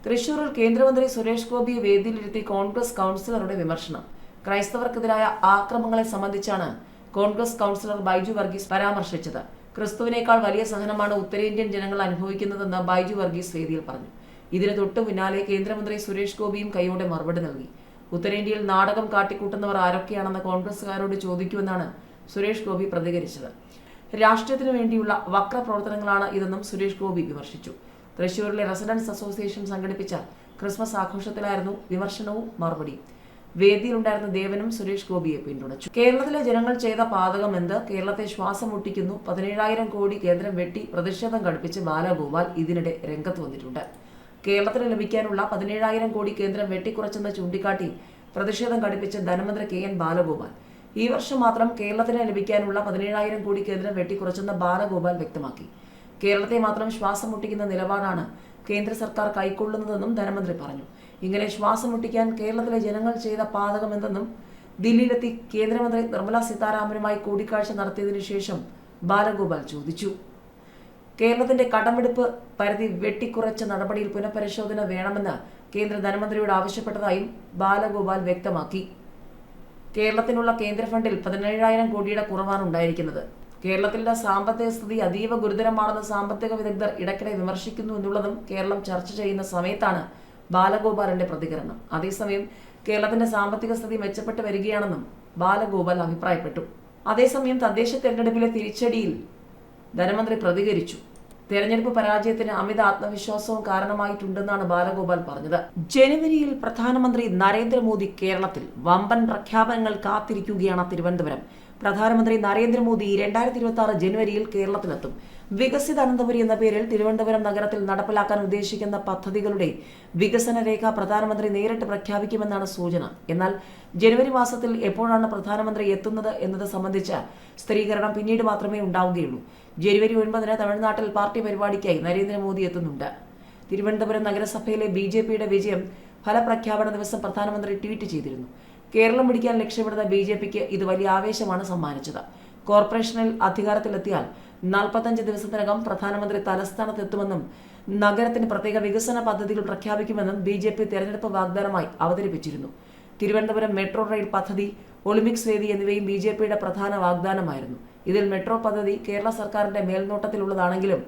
തൃശൂരിൽ കേന്ദ്രമന്ത്രി സുരേഷ് ഗോപിയെ വേദിയിലിരുത്തി കോൺഗ്രസ് കൗൺസിലറുടെ വിമർശനം. ക്രൈസ്തവർക്കെതിരായ ആക്രമണങ്ങളെ സംബന്ധിച്ചാണ് കോൺഗ്രസ് കൗൺസിലർ ബൈജു വർഗീസ് പരാമർശിച്ചത്. ക്രിസ്തുവിനേക്കാൾ വലിയ സഹനമാണ് ഉത്തരേന്ത്യൻ ജനങ്ങൾ അനുഭവിക്കുന്നതെന്ന് ബൈജു വർഗീസ് വേദിയിൽ പറഞ്ഞു. ഇതിന് തൊട്ടു പിന്നാലെ കേന്ദ്രമന്ത്രി സുരേഷ് ഗോപിയും കൈയോടെ മറുപടി നൽകി. ഉത്തരേന്ത്യയിൽ നാടകം കാട്ടിക്കൂട്ടുന്നവർ ആരൊക്കെയാണെന്ന് കോൺഗ്രസുകാരോട് ചോദിക്കുമെന്നാണ് സുരേഷ് ഗോപി പ്രതികരിച്ചത്. രാഷ്ട്രീയത്തിനു വേണ്ടിയുള്ള വക്രപ്രവർത്തനങ്ങളാണ് ഇതെന്നും സുരേഷ് ഗോപി വിമർശിച്ചു. തൃശൂരിലെ റെസിഡൻസ് അസോസിയേഷൻ സംഘടിപ്പിച്ച ക്രിസ്മസ് ആഘോഷത്തിലായിരുന്നു വിമർശനവും മറുപടിയും. വേദിയിലുണ്ടായിരുന്ന ദേവനും സുരേഷ് ഗോപിയെ പിന്തുണച്ചു. കേരളത്തിലെ ജനങ്ങൾ ചെയ്ത പാതകം എന്ത്? കേരളത്തെ ശ്വാസം മുട്ടിക്കുന്നു. 17,000 കോടി കേന്ദ്രം വെട്ടി പ്രതിഷേധം ഘടിപ്പിച്ച് ബാലഗോപാൽ ഇതിനിടെ രംഗത്ത് വന്നിട്ടുണ്ട്. കേരളത്തിന് ലഭിക്കാനുള്ള 17,000 കോടി കേന്ദ്രം വെട്ടിക്കുറച്ചെന്ന് ചൂണ്ടിക്കാട്ടി പ്രതിഷേധം ഘടിപ്പിച്ച ധനമന്ത്രി KN ബാലഗോപാൽ ഈ വർഷം മാത്രം കേരളത്തിന് ലഭിക്കാനുള്ള 17,000 കോടി കേന്ദ്രം വെട്ടിക്കുറച്ചെന്ന് ബാലഗോപാൽ വ്യക്തമാക്കി. കേരളത്തെ മാത്രം ശ്വാസം മുട്ടിക്കുന്ന നിലപാടാണ് കേന്ദ്ര സർക്കാർ കൈക്കൊള്ളുന്നതെന്നും ധനമന്ത്രി പറഞ്ഞു. ഇങ്ങനെ ശ്വാസം മുട്ടിക്കാൻ കേരളത്തിലെ ജനങ്ങൾ ചെയ്ത പാതകം എന്തെന്നും ദില്ലിയിലെത്തി കേന്ദ്രമന്ത്രി നിർമ്മല സീതാരാമനുമായി കൂടിക്കാഴ്ച നടത്തിയതിനു ശേഷം ബാലഗോപാൽ ചോദിച്ചു. കേരളത്തിന്റെ കടമെടുപ്പ് പരിധി വെട്ടിക്കുറച്ച നടപടിയിൽ പുനഃപരിശോധന വേണമെന്ന് കേന്ദ്ര ധനമന്ത്രിയോട് ആവശ്യപ്പെട്ടതായും ബാലഗോപാൽ വ്യക്തമാക്കി. കേരളത്തിനുള്ള കേന്ദ്ര ഫണ്ടിൽ 17,000 കോടിയുടെ കുറവാണ് ഉണ്ടായിരിക്കുന്നത്. കേരളത്തിലെ സാമ്പത്തിക സ്ഥിതി അതീവ ഗുരുതരമാണെന്ന് സാമ്പത്തിക വിദഗ്ധർ ഇടയ്ക്കിടെ വിമർശിക്കുന്നു എന്നുള്ളതും കേരളം ചർച്ച ചെയ്യുന്ന സമയത്താണ് ബാലഗോപാലിന്റെ പ്രതികരണം. അതേസമയം കേരളത്തിന്റെ സാമ്പത്തിക സ്ഥിതി മെച്ചപ്പെട്ട് വരികയാണെന്നും ബാലഗോപാൽ അഭിപ്രായപ്പെട്ടു. അതേസമയം തദ്ദേശ തെരഞ്ഞെടുപ്പിലെ തിരിച്ചടിയിൽ ധനമന്ത്രി പ്രതികരിച്ചു. തെരഞ്ഞെടുപ്പ് പരാജയത്തിന് അമിത ആത്മവിശ്വാസവും കാരണമായിട്ടുണ്ടെന്നാണ് ബാലഗോപാൽ പറഞ്ഞത്. ജനുവരിയിൽ പ്രധാനമന്ത്രി നരേന്ദ്രമോദി കേരളത്തിൽ വമ്പൻ പ്രഖ്യാപനങ്ങൾ കാത്തിരിക്കുകയാണ് തിരുവനന്തപുരം. പ്രധാനമന്ത്രി നരേന്ദ്രമോദി 2026 ജനുവരിയിൽ കേരളത്തിലെത്തും. വികസിത അനന്തപുരി എന്ന പേരിൽ തിരുവനന്തപുരം നഗരത്തിൽ നടപ്പിലാക്കാൻ ഉദ്ദേശിക്കുന്ന പദ്ധതികളുടെ വികസന രേഖ പ്രധാനമന്ത്രി നേരിട്ട് പ്രഖ്യാപിക്കുമെന്നാണ് സൂചന. എന്നാൽ ജനുവരി മാസത്തിൽ എപ്പോഴാണ് പ്രധാനമന്ത്രി എത്തുന്നത് എന്നത് സംബന്ധിച്ച സ്ഥിരീകരണം പിന്നീട് മാത്രമേ ഉണ്ടാവുകയുള്ളൂ. ജനുവരി 9-ന് തമിഴ്നാട്ടിൽ പാർട്ടി പരിപാടിക്കായി നരേന്ദ്രമോദി എത്തുന്നുണ്ട്. തിരുവനന്തപുരം നഗരസഭയിലെ BJPയുടെ വിജയം ഫലപ്രഖ്യാപന ദിവസം പ്രധാനമന്ത്രി ട്വീറ്റ് ചെയ്തിരുന്നു. കേരളം പിടിക്കാൻ ലക്ഷ്യമിടുന്ന BJPക്ക് ഇത് വലിയ ആവേശമാണ് സമ്മാനിച്ചത്. കോർപ്പറേഷനിൽ അധികാരത്തിലെത്തിയാൽ 45 ദിവസത്തിനകം പ്രധാനമന്ത്രി തലസ്ഥാനത്തെത്തുമെന്നും നഗരത്തിന് പ്രത്യേക വികസന പദ്ധതികൾ പ്രഖ്യാപിക്കുമെന്നും BJP തെരഞ്ഞെടുപ്പ് വാഗ്ദാനമായി അവതരിപ്പിച്ചിരുന്നു. തിരുവനന്തപുരം മെട്രോ റെയിൽ പദ്ധതി, ഒളിമ്പിക്സ് വേദി എന്നിവയും BJPയുടെ പ്രധാന വാഗ്ദാനമായിരുന്നു. ഇതിൽ മെട്രോ പദ്ധതി കേരള സർക്കാരിന്റെ മേൽനോട്ടത്തിലുള്ളതാണെങ്കിലും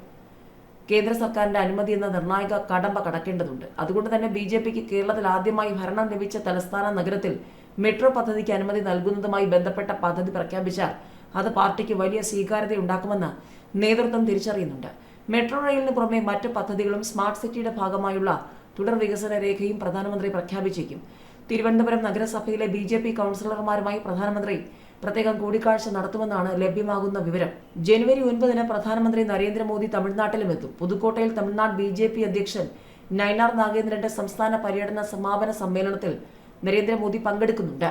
കേന്ദ്ര സർക്കാരിന്റെ അനുമതി എന്ന നിർണായക കടമ്പ കടക്കേണ്ടതുണ്ട്. അതുകൊണ്ട് തന്നെ BJPക്ക് കേരളത്തിൽ ആദ്യമായി ഭരണം ലഭിച്ച തലസ്ഥാന നഗരത്തിൽ മെട്രോ പദ്ധതിക്ക് അനുമതി നൽകുന്നതുമായി ബന്ധപ്പെട്ട പദ്ധതി പ്രഖ്യാപിച്ചാൽ അത് പാർട്ടിക്ക് വലിയ സ്വീകാര്യതയുണ്ടാക്കുമെന്ന് നേതൃത്വം തിരിച്ചറിയുന്നുണ്ട്. മെട്രോ റെയിലിന് പുറമെ മറ്റ് പദ്ധതികളും സ്മാർട്ട് സിറ്റിയുടെ ഭാഗമായുള്ള തുടർ വികസന രേഖയും പ്രധാനമന്ത്രി പ്രഖ്യാപിച്ചേക്കും. തിരുവനന്തപുരം നഗരസഭയിലെ BJP കൗൺസിലർമാരുമായി പ്രധാനമന്ത്രി പ്രത്യേകം കൂടിക്കാഴ്ച നടത്തുമെന്നാണ് ലഭ്യമാകുന്ന വിവരം. ജനുവരി 9-ന് പ്രധാനമന്ത്രി നരേന്ദ്രമോദി തമിഴ്നാട്ടിലും എത്തും. പുതുക്കോട്ടയിൽ തമിഴ്നാട് BJP അധ്യക്ഷൻ നയനാർ നാഗേന്ദ്രന്റെ സംസ്ഥാന പര്യടന സമാപന സമ്മേളനത്തിൽ നരേന്ദ്രമോദി പങ്കെടുക്കുന്നുണ്ട്.